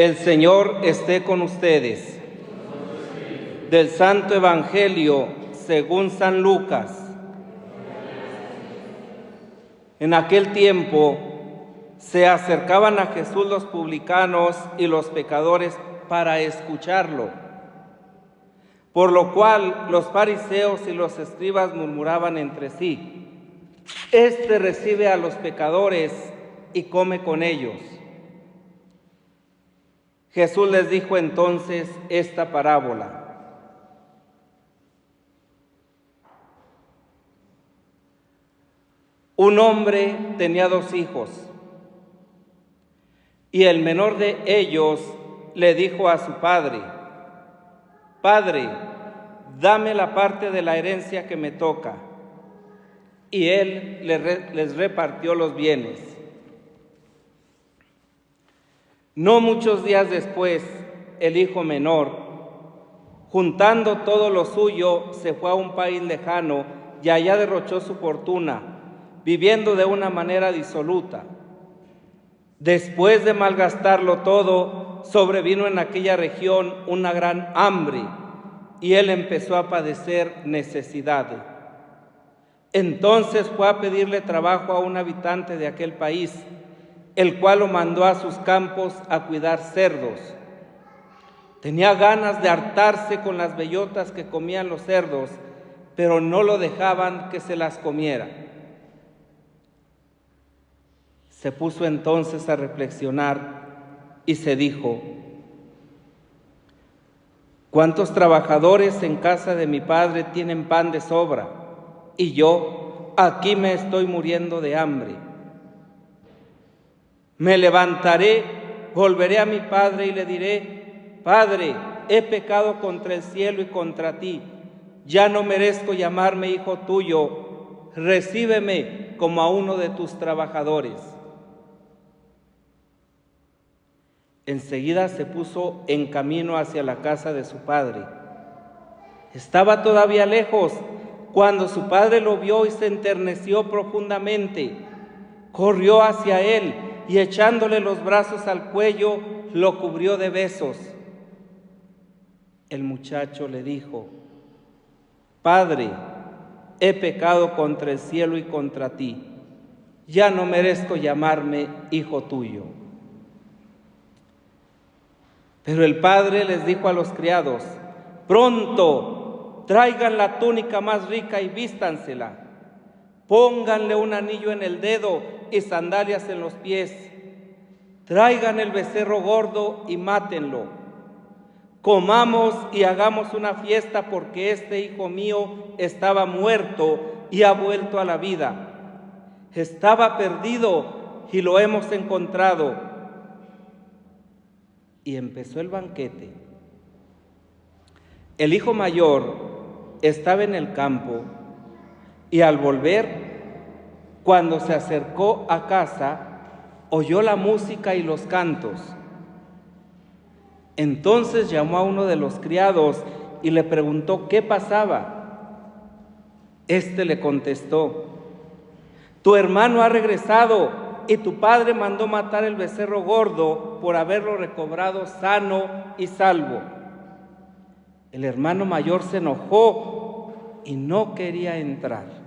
El Señor esté con ustedes. Del Santo Evangelio según San Lucas. En aquel tiempo se acercaban a Jesús los publicanos y los pecadores para escucharlo, por lo cual los fariseos y los escribas murmuraban entre sí: Este recibe a los pecadores y come con ellos. Jesús les dijo entonces esta parábola: Un hombre tenía 2 hijos, y el menor de ellos le dijo a su padre: Padre, dame la parte de la herencia que me toca. Y él les repartió los bienes. No muchos días después, el hijo menor, juntando todo lo suyo, se fue a un país lejano y allá derrochó su fortuna, viviendo de una manera disoluta. Después de malgastarlo todo, sobrevino en aquella región una gran hambre y él empezó a padecer necesidad. Entonces fue a pedirle trabajo a un habitante de aquel país, el cual lo mandó a sus campos a cuidar cerdos. Tenía ganas de hartarse con las bellotas que comían los cerdos, pero no lo dejaban que se las comiera. Se puso entonces a reflexionar y se dijo: ¿Cuántos trabajadores en casa de mi padre tienen pan de sobra? Y yo aquí me estoy muriendo de hambre. Me levantaré, volveré a mi padre y le diré: Padre, he pecado contra el cielo y contra ti. Ya no merezco llamarme hijo tuyo. Recíbeme como a uno de tus trabajadores. Enseguida se puso en camino hacia la casa de su padre. Estaba todavía lejos cuando su padre lo vio y se enterneció profundamente. Corrió hacia él y echándole los brazos al cuello, lo cubrió de besos. El muchacho le dijo: Padre, he pecado contra el cielo y contra ti. Ya no merezco llamarme hijo tuyo. Pero el padre les dijo a los criados: Pronto, traigan la túnica más rica y vístansela. Pónganle un anillo en el dedo y sandalias en los pies. Traigan el becerro gordo y mátenlo. Comamos y hagamos una fiesta, porque este hijo mío estaba muerto y ha vuelto a la vida. Estaba perdido y lo hemos encontrado. Y empezó el banquete. El hijo mayor estaba en el campo y al volver, cuando se acercó a casa, oyó la música y los cantos. Entonces llamó a uno de los criados y le preguntó qué pasaba. Este le contestó: Tu hermano ha regresado y tu padre mandó matar el becerro gordo por haberlo recobrado sano y salvo. El hermano mayor se enojó y no quería entrar.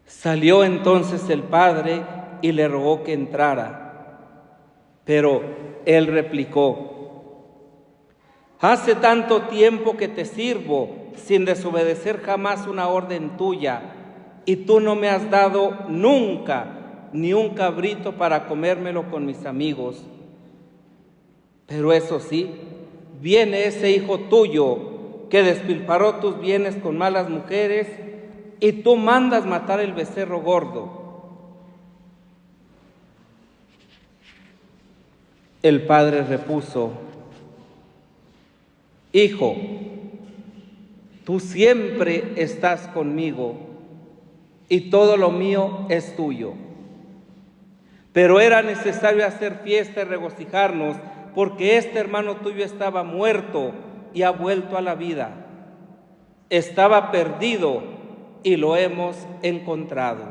Salió entonces el padre y le rogó que entrara. Pero él replicó: Hace tanto tiempo que te sirvo sin desobedecer jamás una orden tuya, y tú no me has dado nunca ni un cabrito para comérmelo con mis amigos. Pero eso sí, viene ese hijo tuyo que despilfarró tus bienes con malas mujeres, y tú mandas matar el becerro gordo. El padre repuso: Hijo, tú siempre estás conmigo y todo lo mío es tuyo. Pero era necesario hacer fiesta y regocijarnos, porque este hermano tuyo estaba muerto y ha vuelto a la vida. Estaba perdido y lo hemos encontrado.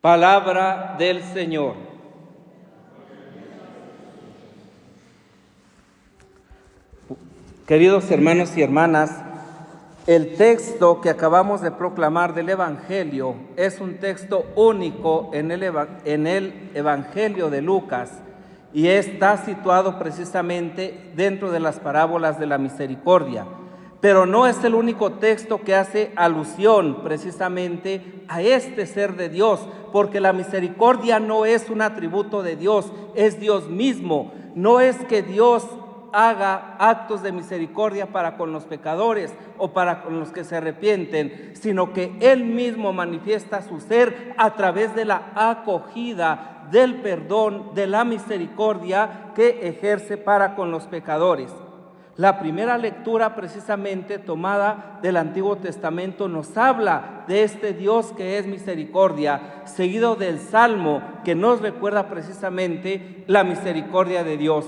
Palabra del Señor. Queridos hermanos y hermanas, el texto que acabamos de proclamar del Evangelio es un texto único en el Evangelio de Lucas y está situado precisamente dentro de las parábolas de la misericordia. Pero no es el único texto que hace alusión precisamente a este ser de Dios, porque la misericordia no es un atributo de Dios, es Dios mismo. No es que Dios haga actos de misericordia para con los pecadores o para con los que se arrepienten, sino que Él mismo manifiesta su ser a través de la acogida, del perdón, de la misericordia que ejerce para con los pecadores. La primera lectura precisamente tomada del Antiguo Testamento nos habla de este Dios que es misericordia, seguido del Salmo que nos recuerda precisamente la misericordia de Dios.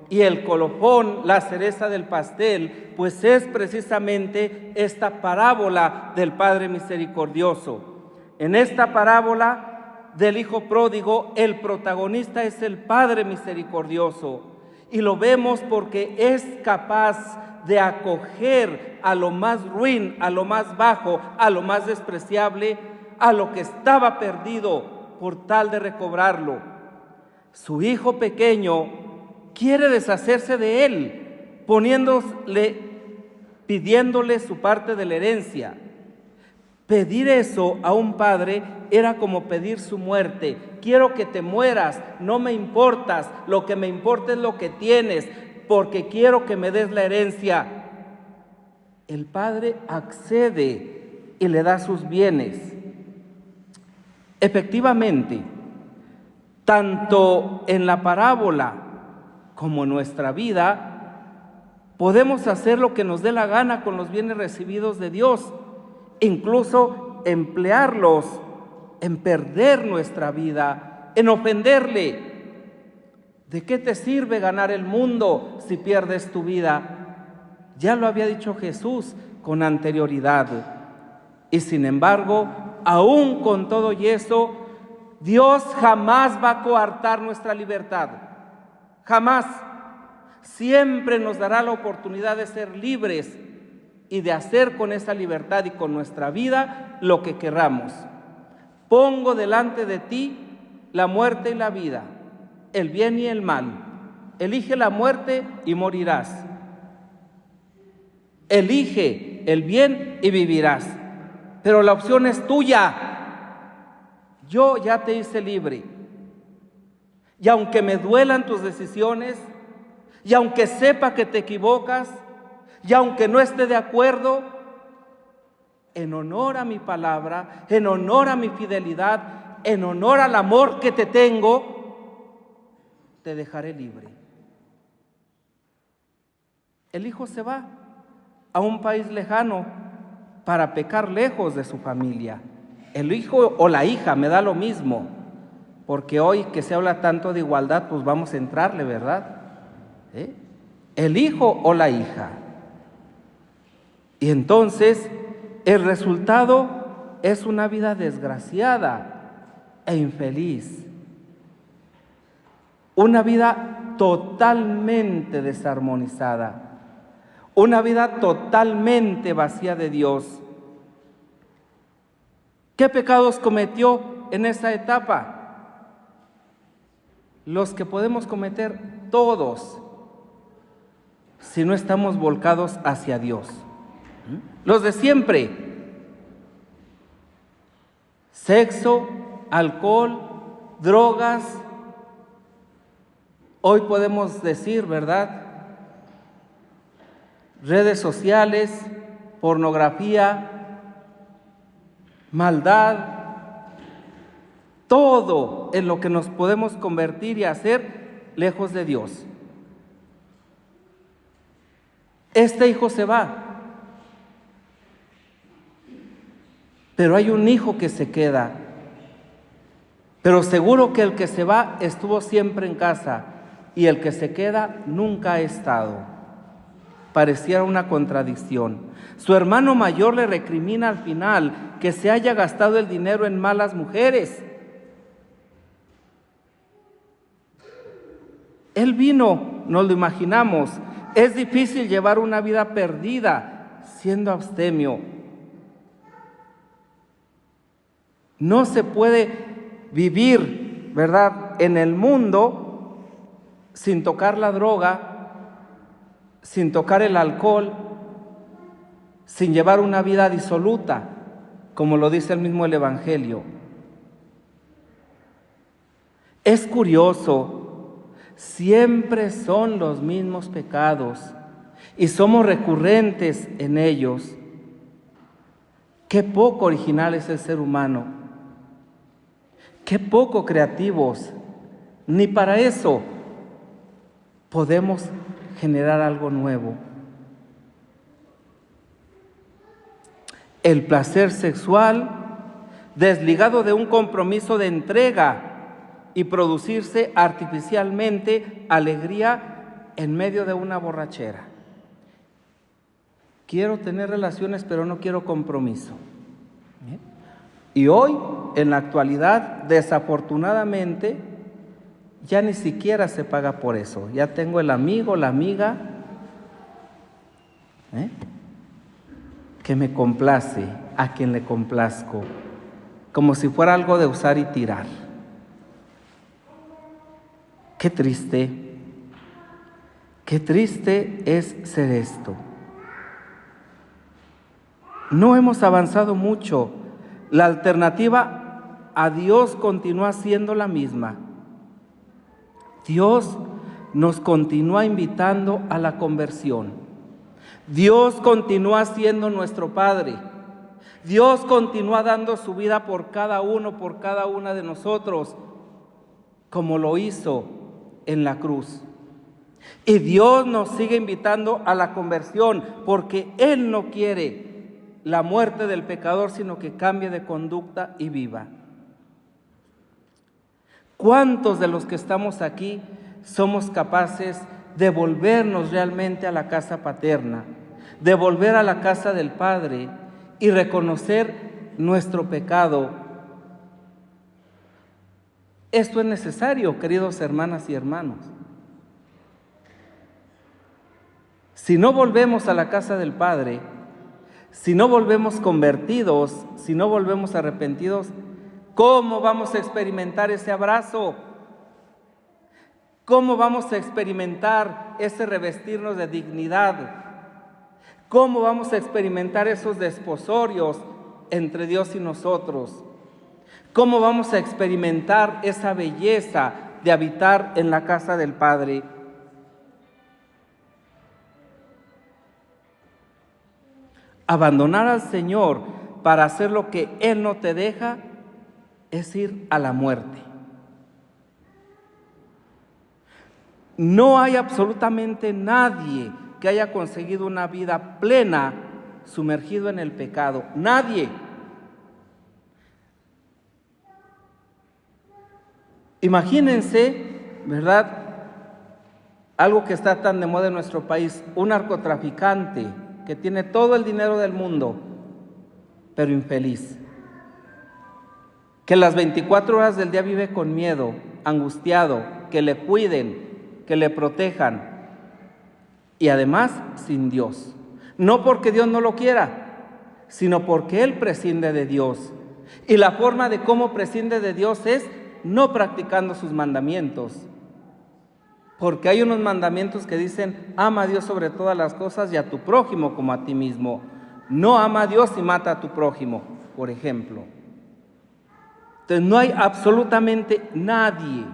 Y el colofón, la cereza del pastel, pues es precisamente esta parábola del Padre misericordioso. En esta parábola del Hijo pródigo, el protagonista es el Padre misericordioso. Y lo vemos porque es capaz de acoger a lo más ruin, a lo más bajo, a lo más despreciable, a lo que estaba perdido por tal de recobrarlo. Su hijo pequeño quiere deshacerse de él, pidiéndole su parte de la herencia. Pedir eso a un padre era como pedir su muerte. Quiero que te mueras, no me importas, lo que me importa es lo que tienes, porque quiero que me des la herencia. El padre accede y le da sus bienes. Efectivamente, tanto en la parábola como en nuestra vida, podemos hacer lo que nos dé la gana con los bienes recibidos de Dios, incluso emplearlos en perder nuestra vida, en ofenderle. ¿De qué te sirve ganar el mundo si pierdes tu vida? Ya lo había dicho Jesús con anterioridad. Y sin embargo, aún con todo y eso, Dios jamás va a coartar nuestra libertad. Jamás. Siempre nos dará la oportunidad de ser libres y de hacer con esa libertad y con nuestra vida lo que querramos. Pongo delante de ti la muerte y la vida, el bien y el mal. Elige la muerte y morirás. Elige el bien y vivirás. Pero la opción es tuya. Yo ya te hice libre. Y aunque me duelan tus decisiones, y aunque sepa que te equivocas, y aunque no esté de acuerdo, en honor a mi palabra, en honor a mi fidelidad, en honor al amor que te tengo, te dejaré libre. El hijo se va a un país lejano para pecar lejos de su familia. El hijo o la hija, me da lo mismo, porque hoy que se habla tanto de igualdad, pues vamos a entrarle, ¿verdad? El hijo o la hija. Y entonces el resultado es una vida desgraciada e infeliz. Una vida totalmente desarmonizada. Una vida totalmente vacía de Dios. ¿Qué pecados cometió en esa etapa? Los que podemos cometer todos, si no estamos volcados hacia Dios. Los de siempre: sexo, alcohol, drogas. Hoy podemos decir, ¿verdad? Redes sociales, pornografía, maldad, todo en lo que nos podemos convertir y hacer lejos de Dios. Este hijo se va, pero hay un hijo que se queda. Pero seguro que el que se va estuvo siempre en casa y el que se queda nunca ha estado. Pareciera una contradicción. Su hermano mayor le recrimina al final que se haya gastado el dinero en malas mujeres. Él vino, nos lo imaginamos. Es difícil llevar una vida perdida siendo abstemio. No se puede vivir, ¿verdad?, en el mundo sin tocar la droga, sin tocar el alcohol, sin llevar una vida disoluta, como lo dice el mismo el Evangelio. Es curioso, siempre son los mismos pecados y somos recurrentes en ellos. Qué poco original es el ser humano. Qué poco creativos. Ni para eso podemos generar algo nuevo. El placer sexual, desligado de un compromiso de entrega y producirse artificialmente alegría en medio de una borrachera. Quiero tener relaciones, pero no quiero compromiso. Y hoy, en la actualidad, desafortunadamente, ya ni siquiera se paga por eso. Ya tengo el amigo, la amiga, que me complace, a quien le complazco, como si fuera algo de usar y tirar. Qué triste es ser esto. No hemos avanzado mucho. La alternativa a Dios continúa siendo la misma. Dios nos continúa invitando a la conversión. Dios continúa siendo nuestro Padre. Dios continúa dando su vida por cada uno, por cada una de nosotros, como lo hizo en la cruz. Y Dios nos sigue invitando a la conversión, porque Él no quiere la muerte del pecador, sino que cambie de conducta y viva. ¿Cuántos de los que estamos aquí somos capaces de volvernos realmente a la casa paterna, de volver a la casa del Padre y reconocer nuestro pecado? Esto es necesario, queridos hermanas y hermanos. Si no volvemos a la casa del Padre, si no volvemos convertidos, si no volvemos arrepentidos, ¿cómo vamos a experimentar ese abrazo? ¿Cómo vamos a experimentar ese revestirnos de dignidad? ¿Cómo vamos a experimentar esos desposorios entre Dios y nosotros? ¿Cómo vamos a experimentar esa belleza de habitar en la casa del Padre? Abandonar al Señor para hacer lo que Él no te deja es ir a la muerte. No hay absolutamente nadie que haya conseguido una vida plena sumergido en el pecado. Nadie. Imagínense, ¿verdad? Algo que está tan de moda en nuestro país, un narcotraficante que tiene todo el dinero del mundo, pero infeliz. Que las 24 horas del día vive con miedo, angustiado, que le cuiden, que le protejan. Y además sin Dios. No porque Dios no lo quiera, sino porque él prescinde de Dios. Y la forma de cómo prescinde de Dios es no practicando sus mandamientos. Porque hay unos mandamientos que dicen, ama a Dios sobre todas las cosas y a tu prójimo como a ti mismo. No ama a Dios y mata a tu prójimo, por ejemplo. Entonces no hay absolutamente nadie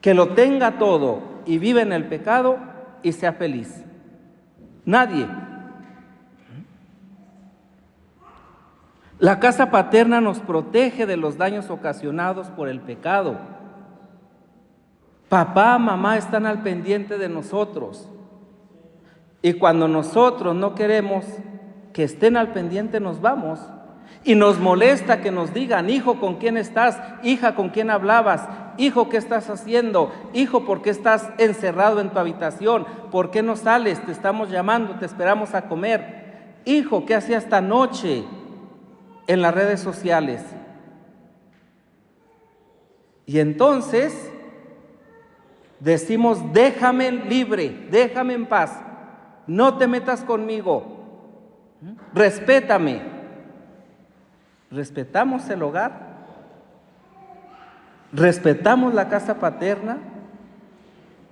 que lo tenga todo y vive en el pecado y sea feliz. Nadie. La casa paterna nos protege de los daños ocasionados por el pecado. Papá, mamá están al pendiente de nosotros. Y cuando nosotros no queremos que estén al pendiente, nos vamos. Y nos molesta que nos digan, hijo, ¿con quién estás? Hija, ¿con quién hablabas? Hijo, ¿qué estás haciendo? Hijo, ¿por qué estás encerrado en tu habitación? ¿Por qué no sales? Te estamos llamando, te esperamos a comer. Hijo, ¿qué hacías esta noche en las redes sociales? Y entonces Decimos, déjame libre, déjame en paz, no te metas conmigo, respétame. ¿Respetamos el hogar? ¿Respetamos la casa paterna?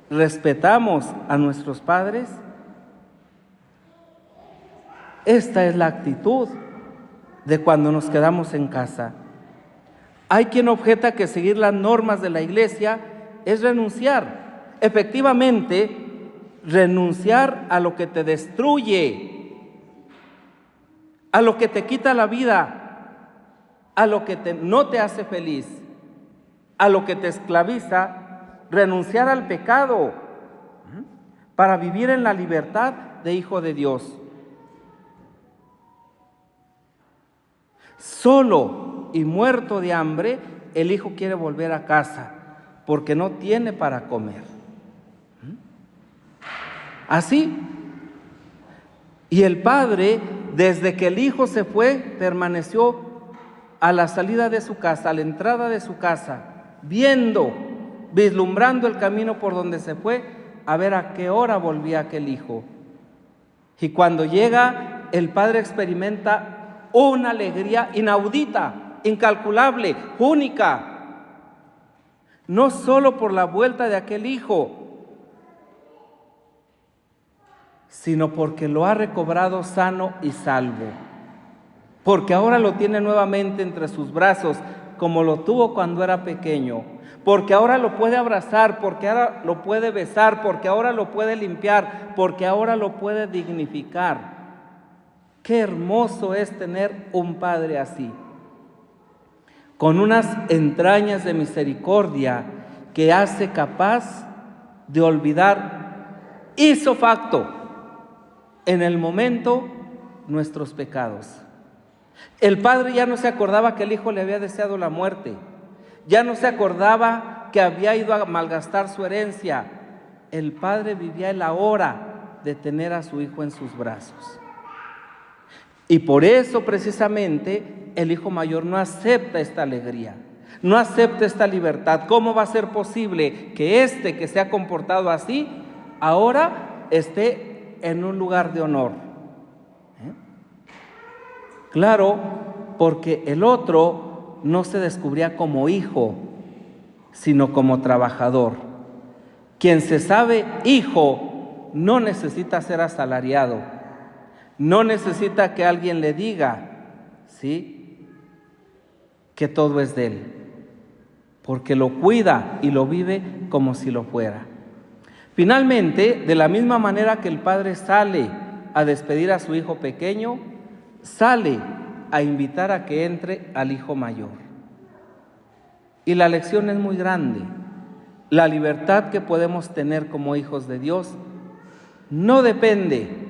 ¿Respetamos a nuestros padres? Esta es la actitud de cuando nos quedamos en casa. Hay quien objeta que seguir las normas de la iglesia es renunciar. Efectivamente, renunciar a lo que te destruye, a lo que te quita la vida, a lo que no te hace feliz, a lo que te esclaviza, renunciar al pecado para vivir en la libertad de hijo de Dios. Solo y muerto de hambre, el hijo quiere volver a casa porque no tiene para comer. Así. Y el padre, desde que el hijo se fue, permaneció a la salida de su casa, a la entrada de su casa, vislumbrando el camino por donde se fue, a ver a qué hora volvía aquel hijo. Y cuando llega, el padre experimenta una alegría inaudita, incalculable, única, no solo por la vuelta de aquel hijo, sino porque lo ha recobrado sano y salvo, porque ahora lo tiene nuevamente entre sus brazos, como lo tuvo cuando era pequeño, porque ahora lo puede abrazar, porque ahora lo puede besar, porque ahora lo puede limpiar, porque ahora lo puede dignificar. Qué hermoso es tener un padre así, con unas entrañas de misericordia que hace capaz de olvidar ipso facto, en el momento, nuestros pecados. El padre ya no se acordaba que el hijo le había deseado la muerte, ya no se acordaba que había ido a malgastar su herencia. El padre vivía el ahora de tener a su hijo en sus brazos. Y por eso precisamente el hijo mayor no acepta esta alegría, no acepta esta libertad. ¿Cómo va a ser posible que que se ha comportado así, ahora esté en un lugar de honor? Claro, porque el otro no se descubría como hijo, sino como trabajador. Quien se sabe hijo no necesita ser asalariado. No necesita que alguien le diga, ¿sí?, que todo es de él, porque lo cuida y lo vive como si lo fuera. Finalmente, de la misma manera que el padre sale a despedir a su hijo pequeño, sale a invitar a que entre al hijo mayor. Y la lección es muy grande. La libertad que podemos tener como hijos de Dios no depende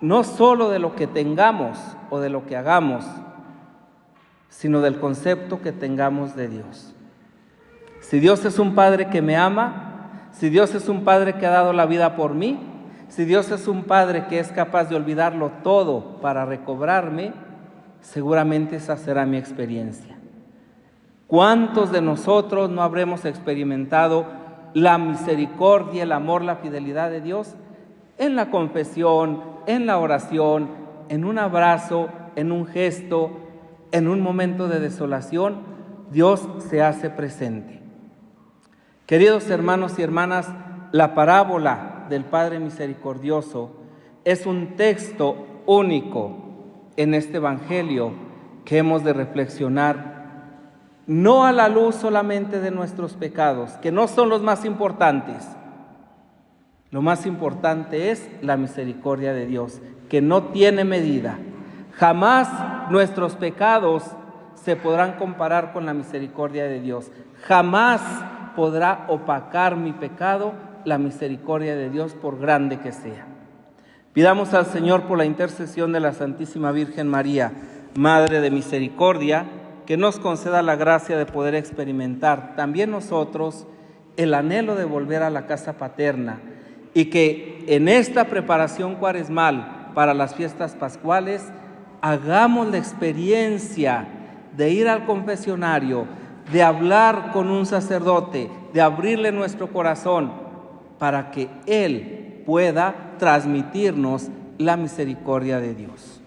no solo de lo que tengamos o de lo que hagamos, sino del concepto que tengamos de Dios. Si Dios es un Padre que me ama, si Dios es un Padre que ha dado la vida por mí, si Dios es un Padre que es capaz de olvidarlo todo para recobrarme, seguramente esa será mi experiencia. ¿Cuántos de nosotros no habremos experimentado la misericordia, el amor, la fidelidad de Dios en la confesión, en la oración, en un abrazo, en un gesto, en un momento de desolación? Dios se hace presente. Queridos hermanos y hermanas, la parábola del Padre Misericordioso es un texto único en este Evangelio que hemos de reflexionar, no a la luz solamente de nuestros pecados, que no son los más importantes. Lo más importante es la misericordia de Dios, que no tiene medida. Jamás nuestros pecados se podrán comparar con la misericordia de Dios. Jamás podrá opacar mi pecado la misericordia de Dios, por grande que sea. Pidamos al Señor, por la intercesión de la Santísima Virgen María, Madre de Misericordia, que nos conceda la gracia de poder experimentar también nosotros el anhelo de volver a la casa paterna, y que en esta preparación cuaresmal para las fiestas pascuales hagamos la experiencia de ir al confesionario, de hablar con un sacerdote, de abrirle nuestro corazón para que Él pueda transmitirnos la misericordia de Dios.